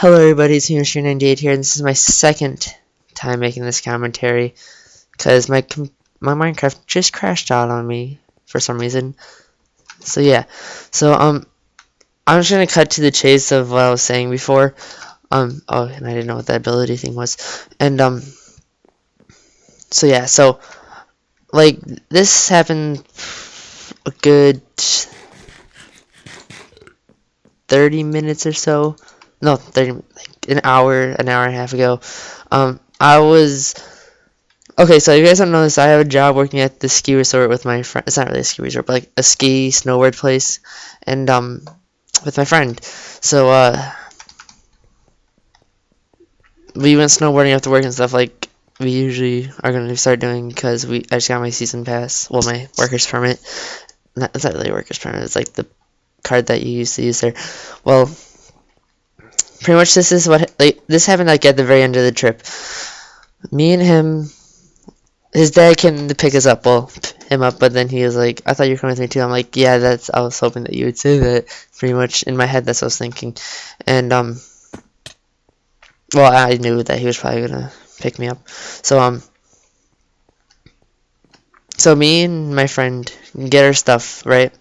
Hello everybody, it's shackin here, and this is my second time making this commentary, because my Minecraft just crashed out on me for some reason. So yeah, I'm just gonna cut to the chase of what I was saying before. Oh, and I didn't know what that ability thing was. And so yeah, like this happened a good 30 minutes or so. No, 30, like an hour and a half ago. I was okay. So you guys don't know this. I have a job working at the ski resort with my friend. It's not really a ski resort, but like a ski snowboard place, and with my friend. So we went snowboarding after work and stuff like we usually are gonna start doing because I just got my season pass. Well, my workers permit. It's not really a workers permit. It's like the card that you used to use there. Well, pretty much this is what this happened like at the very end of the trip. Me and him, his dad came to pick us up, him up, but then he was like, I thought you were coming with me too. I'm like, yeah, I was hoping that you would say that. Pretty much in my head, that's what I was thinking. And well, I knew that he was probably gonna pick me up. So me and my friend get our stuff, right,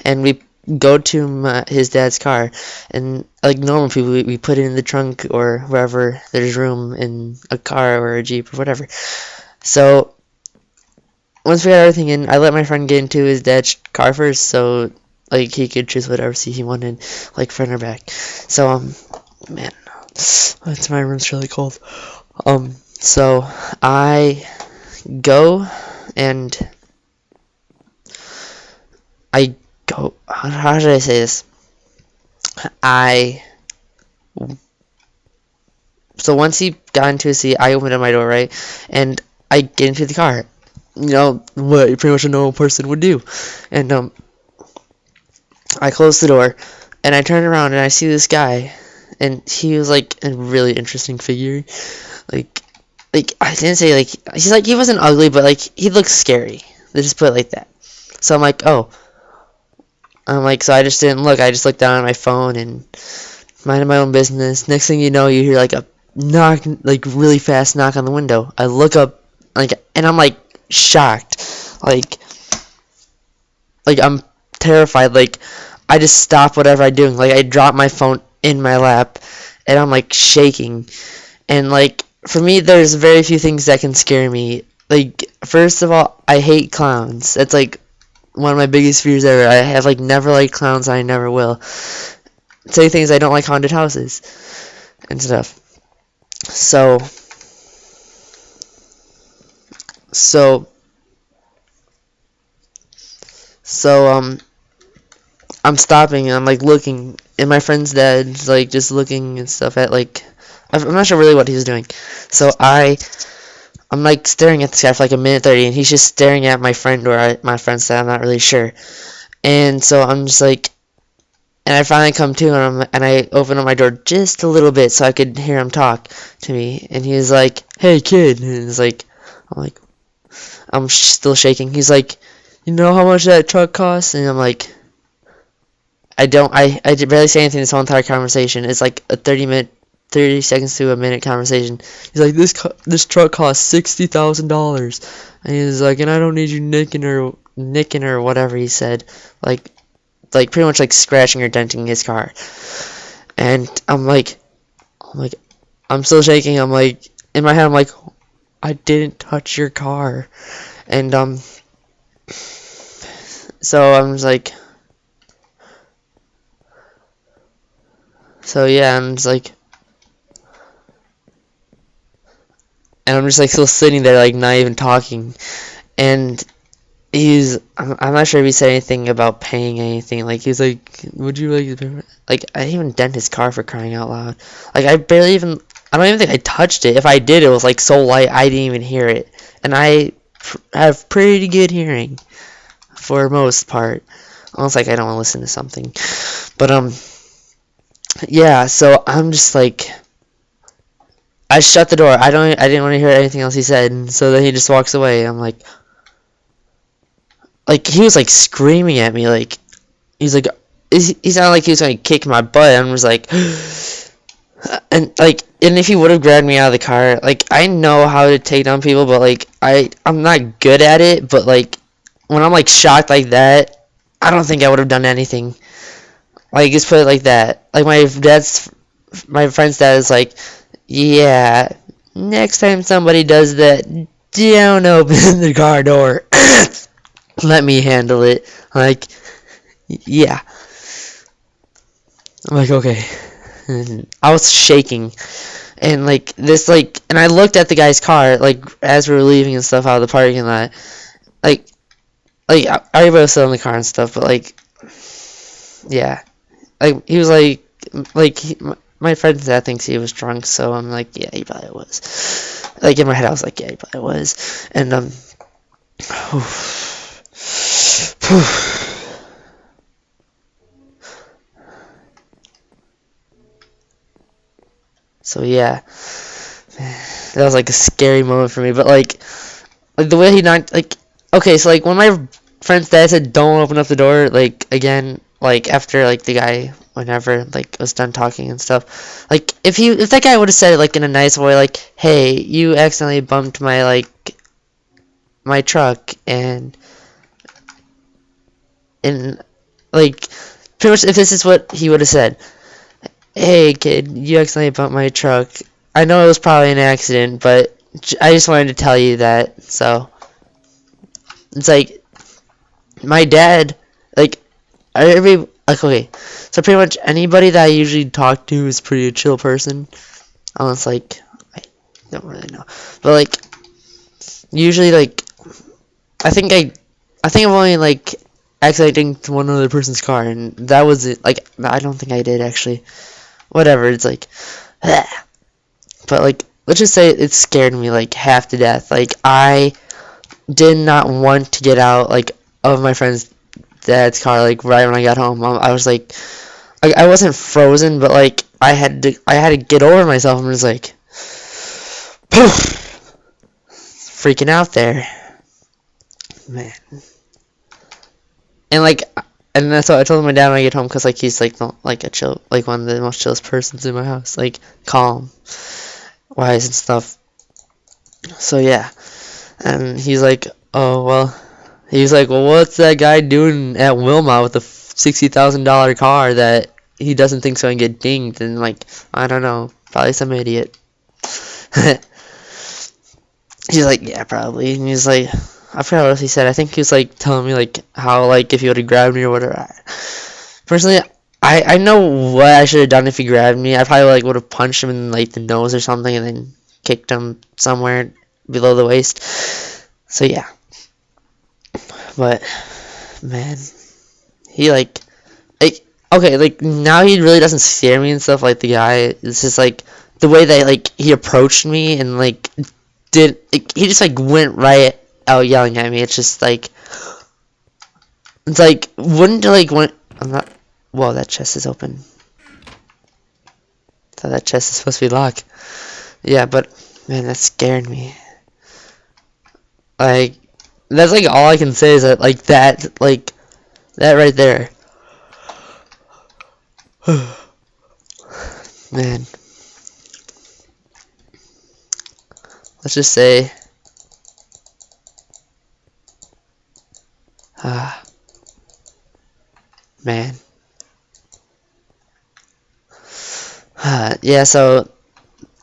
and we go to his dad's car, and like normal people, we put it in the trunk or wherever there's room in a car or a Jeep or whatever. So once we got everything in, I let my friend get into his dad's car first, so like he could choose whatever seat he wanted, like front or back. So man, my room's really cold. So I go and how should I say this? So once he got into his seat, I opened up my door, right? And I get into the car. You know, what pretty much a normal person would do. And I closed the door, and I turned around, and I see this guy. And he was, like, a really interesting figure. Like I didn't say, like, he wasn't ugly, but, like, he looked scary. Let's just put it like that. So I'm like, oh. So I just didn't look. I just looked down at my phone and minded my own business. Next thing you know, you hear like a knock, like really fast knock on the window. I look up, and I'm like shocked, like I'm terrified. Like I just stop whatever I'm doing. Like I drop my phone in my lap, and I'm like shaking. And like for me, there's very few things that can scare me. Like first of all, I hate clowns. That's like one of my biggest fears ever. I have like never liked clowns, and I never will. Say things, I don't like haunted houses and stuff. So I'm stopping and I'm like looking, and my friend's dad's like just looking and stuff at like I'm not sure really what he was doing. So I'm like staring at this guy for like a minute 30, and he's just staring at my friend or my friend's dad. I'm not really sure. And so I'm just like, and I finally come to, and I open up my door just a little bit so I could hear him talk to me. And he was like, "Hey kid," and he's like, I'm still shaking. He's like, "You know how much that truck costs?" And I'm like, I did barely say anything this whole entire conversation. It's like a 30 seconds to a minute conversation. He's like, this truck costs $60,000, and he's like, and I don't need you nicking or whatever he said, like pretty much like scratching or denting his car. And I'm still shaking. I'm like in my head, I'm like, I didn't touch your car. And so I'm just like, so yeah, I'm just like, and I'm just like still sitting there, like not even talking. And I'm not sure if he said anything about paying anything. Like he's like, would you like I didn't even dent his car, for crying out loud. Like I don't even think I touched it. If I did, it was like so light I didn't even hear it. And I have pretty good hearing for most part, unless like I don't want to listen to something. But yeah, so I'm just like, I shut the door. I didn't want to hear anything else he said, and so then he just walks away. I'm like he was like screaming at me, like he sounded like he was gonna kick my butt. I'm just like And like, and if he would have grabbed me out of the car, like, I know how to take down people, but like, I'm not good at it. But like, when I'm like shocked like that, I don't think I would have done anything. Like, just put it like that. Like, my friend's dad is like, yeah, next time somebody does that, don't open the car door. Let me handle it. Like, yeah. I'm like, okay. And I was shaking. And like this, like, and I looked at the guy's car, like, as we were leaving and stuff out of the parking lot. Like, everybody was still in the car and stuff, but like, yeah. Like, he was like, my friend that thinks he was drunk, so I'm like, yeah, he probably was. Like, in my head, I was like, yeah, he probably was. And, so yeah, that was like a scary moment for me. But like the way he knocked, like, okay, so like when my friend's dad said don't open up the door, like, again, like, after like the guy whenever like was done talking and stuff, like, if that guy would have said it like in a nice way, like, hey, you accidentally bumped my truck, and like, pretty much, if this is what he would have said, hey kid, you accidentally bumped my truck. I know it was probably an accident, but I just wanted to tell you that. So it's like, my dad, like, okay, so pretty much anybody that I usually talk to is pretty a chill person, unless like, I don't really know, but like, usually, like, I think I've only like accidentally to one other person's car, and that was it. Like, I don't think I did actually. Whatever, it's like, but like, let's just say it scared me like half to death. Like, I did not want to get out like of my friend's dad's car like right when I got home. I was like, I wasn't frozen, but like I had to get over myself and was like, freaking out there, man. And like, and that's what I told my dad when I get home, because like he's like like a chill, like one of the most chillest persons in my house, like calm, wise and stuff. So yeah, and he's like, oh well, he's like, well, what's that guy doing at Wilmot with a $60,000 car that he doesn't think so and get dinged? And like, I don't know, probably some idiot. He's like, yeah, probably. And he's like, I forgot what else he said. I think he was like telling me like how like if he would have grabbed me or whatever. Personally, I know what I should have done if he grabbed me. I probably like would have punched him in like the nose or something and then kicked him somewhere below the waist. So yeah. But man, he like okay, like now he really doesn't scare me and stuff like the guy. It's just like the way that like he approached me and like he just like went right out yelling at me. It's just like, it's like, wouldn't like when I'm not. Whoa, that chest is open. I thought that chest is supposed to be locked. Yeah, but man, that scared me. Like, that's like all I can say is that like that right there. Man, let's just say, man. Yeah, so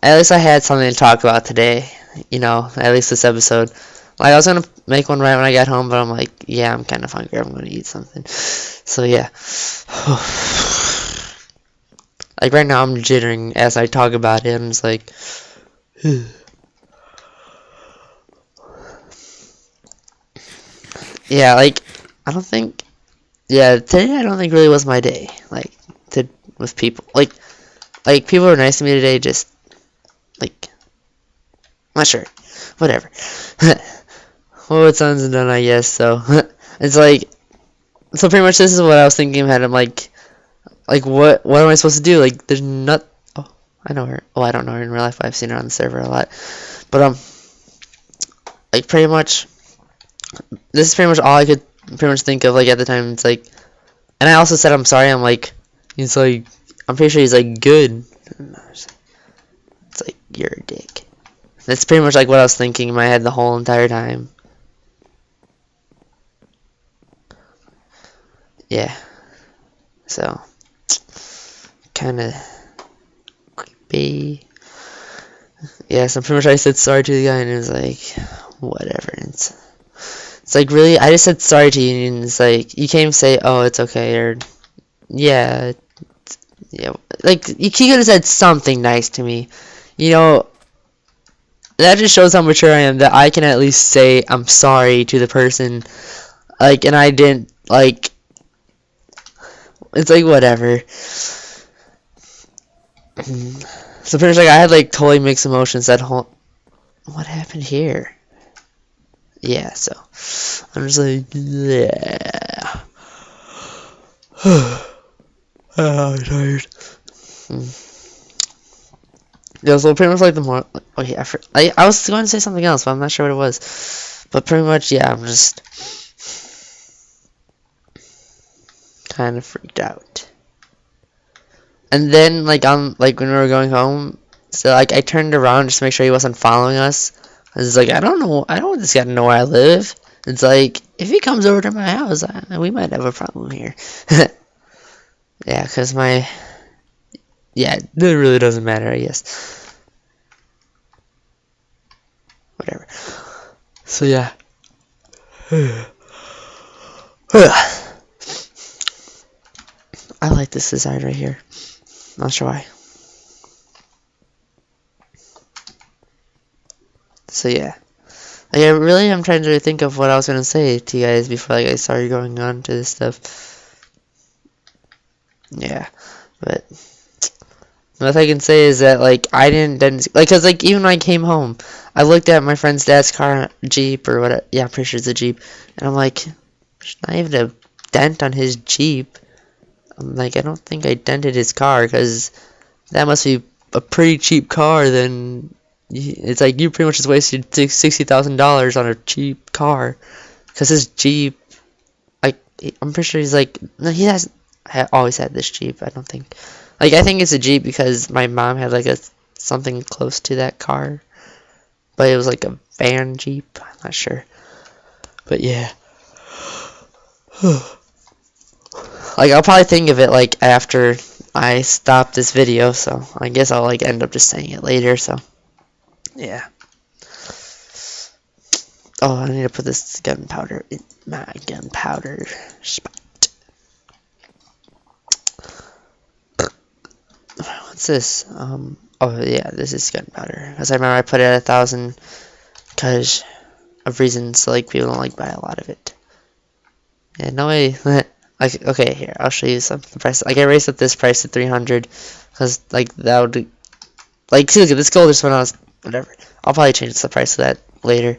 at least I had something to talk about today, you know, at least this episode. Like, I was gonna make one right when I got home, but I'm like, yeah, I'm kind of hungry, I'm gonna eat something. So yeah. Like, right now I'm jittering as I talk about it, and it's like, yeah, like, I don't think, yeah, today I don't think really was my day, like, with people, like, people were nice to me today, just, like, not sure, whatever. Well, it's done and done, I guess, so, it's like, so pretty much this is what I was thinking about. I'm like, what am I supposed to do? Like, there's not, oh, I know her, well, I don't know her in real life, but I've seen her on the server a lot, but, like, pretty much, this is pretty much all I could pretty much think of, like, at the time. It's like, and I also said I'm sorry. I'm like, he's like, I'm pretty sure he's like, good. It's like, you're a dick. That's pretty much like what I was thinking in my head the whole entire time. Yeah. So, kind of creepy. Yeah, so pretty much I said sorry to the guy, and it was like, whatever. It's like, really? I just said sorry to you, and it's like, you can't even say, oh, it's okay, or, yeah, yeah. Like, you could have said something nice to me. You know, that just shows how mature I am, that I can at least say I'm sorry to the person. Like, and I didn't, like, it's like, whatever. So pretty much, like, I had, like, totally mixed emotions that whole... What happened here? Yeah, so... I'm just like, yeah. I'm tired. Yeah, so pretty much, like, the more... Okay, I was going to say something else, but I'm not sure what it was. But pretty much, yeah, I'm just... kind of freaked out. And then, like, when we were going home, so, like, I turned around just to make sure he wasn't following us. I was like, I don't want this guy to know where I live. It's like, if he comes over to my house, we might have a problem here. Yeah, because yeah, it really doesn't matter, I guess. Whatever. So, yeah. I like this design right here. Not sure why. So yeah, like, I'm trying to think of what I was gonna say to you guys before, like, I started going on to this stuff. Yeah, but what I can say is that, like, I didn't like, cause, like, even when I came home, I looked at my friend's dad's car, Jeep or whatever. Yeah, I'm pretty sure it's a Jeep, and I'm like, there's not even a dent on his Jeep. I'm like, I don't think I dented his car, cause that must be a pretty cheap car. Then it's like, you pretty much just wasted $60,000 on a cheap car, because his Jeep, like, I'm pretty sure he's like, no, he has always had this Jeep. I don't think, like, I think it's a Jeep because my mom had, like, something close to that car, but it was like a van Jeep. I'm not sure, but yeah. Like, I'll probably think of it, like, after I stop this video, so I guess I'll, like, end up just saying it later, so yeah. Oh, I need to put this gunpowder in my gunpowder spot. What's this? Oh yeah, this is gunpowder. Because I remember I put it at 1,000 because of reasons, like, people don't like buy a lot of it. Yeah, no way. Like, okay, here, I'll show you some the price. Like, I raised up this price to 300 because, like, that would, like, see, look at this gold just went on, whatever. I'll probably change the price of that later.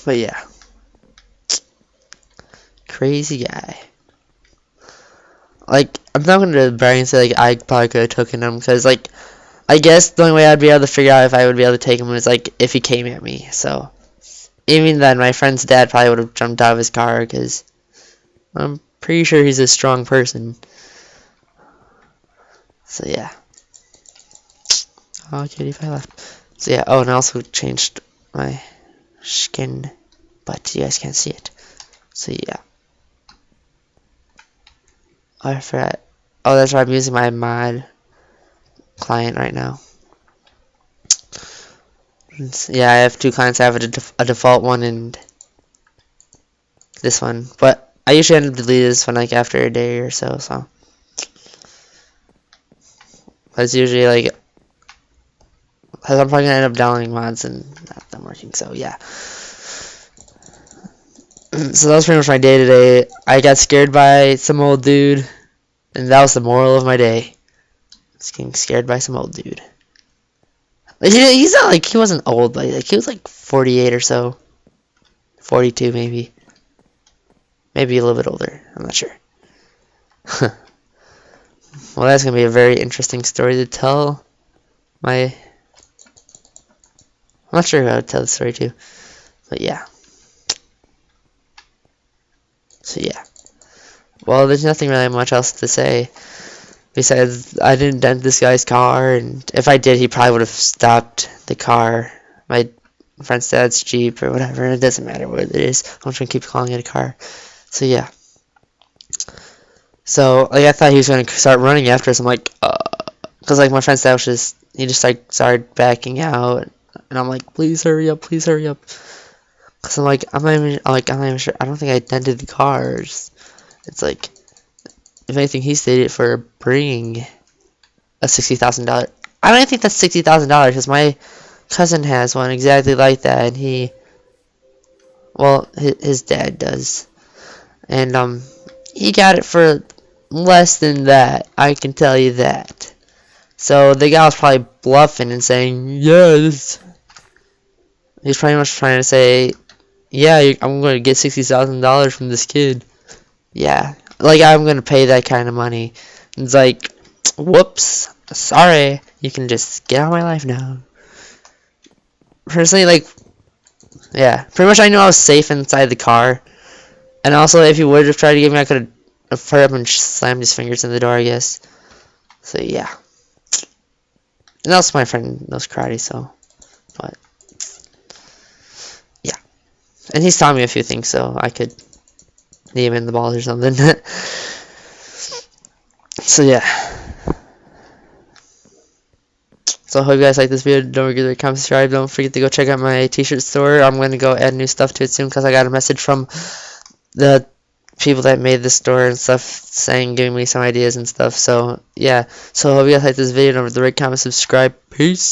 But yeah, crazy guy. Like, I'm not gonna brag and say, like, I probably could have taken him, because, like, I guess the only way I'd be able to figure out if I would be able to take him is, like, if he came at me. So even then, my friend's dad probably would have jumped out of his car, because I'm pretty sure he's a strong person. So yeah. Oh, kitty, if I left. So yeah. Oh, and I also changed my skin, but you guys can't see it. So yeah. Oh, I forgot. Oh, that's why I'm using my mod client right now. Yeah, I have two clients. I have a default one and this one, but I usually end up deleting this one, like, after a day or so. So that's usually, like, because I'm probably gonna end up downloading mods and not them working. So yeah. So that was pretty much my day today. I got scared by some old dude, and that was the moral of my day. Just getting scared by some old dude. Like, he's not, like, he wasn't old, but, like, he was like 48 or so, 42 maybe, maybe a little bit older. I'm not sure. Well, that's gonna be a very interesting story to tell. I'm not sure how to tell the story too, but yeah. So yeah. Well, there's nothing really much else to say. Besides, I didn't dent this guy's car, and if I did, he probably would have stopped the car. My friend's dad's Jeep or whatever. It doesn't matter what it is. I'm just gonna keep calling it a car. So yeah. So like I thought he was gonna start running after us. I'm like, because like my friend's dad was he just like started backing out, and I'm like, please hurry up, please hurry up. Cause I'm not even sure. I don't think I dented the cars. It's like, if anything, he stated for bringing a $60,000. I don't even think that's $60,000 because my cousin has one exactly like that, and well, his dad does, and he got it for less than that. I can tell you that. So the guy was probably bluffing and saying, yes. He's pretty much trying to say, yeah, I'm going to get $60,000 from this kid. Yeah, like I'm going to pay that kind of money. It's like, whoops, sorry. You can just get out of my life now. Personally, like, yeah, pretty much I knew I was safe inside the car. And also, if he would have tried to get me, I could have hurried up and slammed his fingers in the door, I guess. So, yeah. And also, my friend knows karate, so, but, yeah. And he's taught me a few things, so I could knee him in the balls or something. So, yeah. So, I hope you guys like this video. Don't forget to comment, subscribe. Don't forget to go check out my t-shirt store. I'm going to go add new stuff to it soon because I got a message from the people that made the store and stuff saying, giving me some ideas and stuff. So, yeah. So, I hope you guys like this video. Don't forget to rate, comment, subscribe. Peace.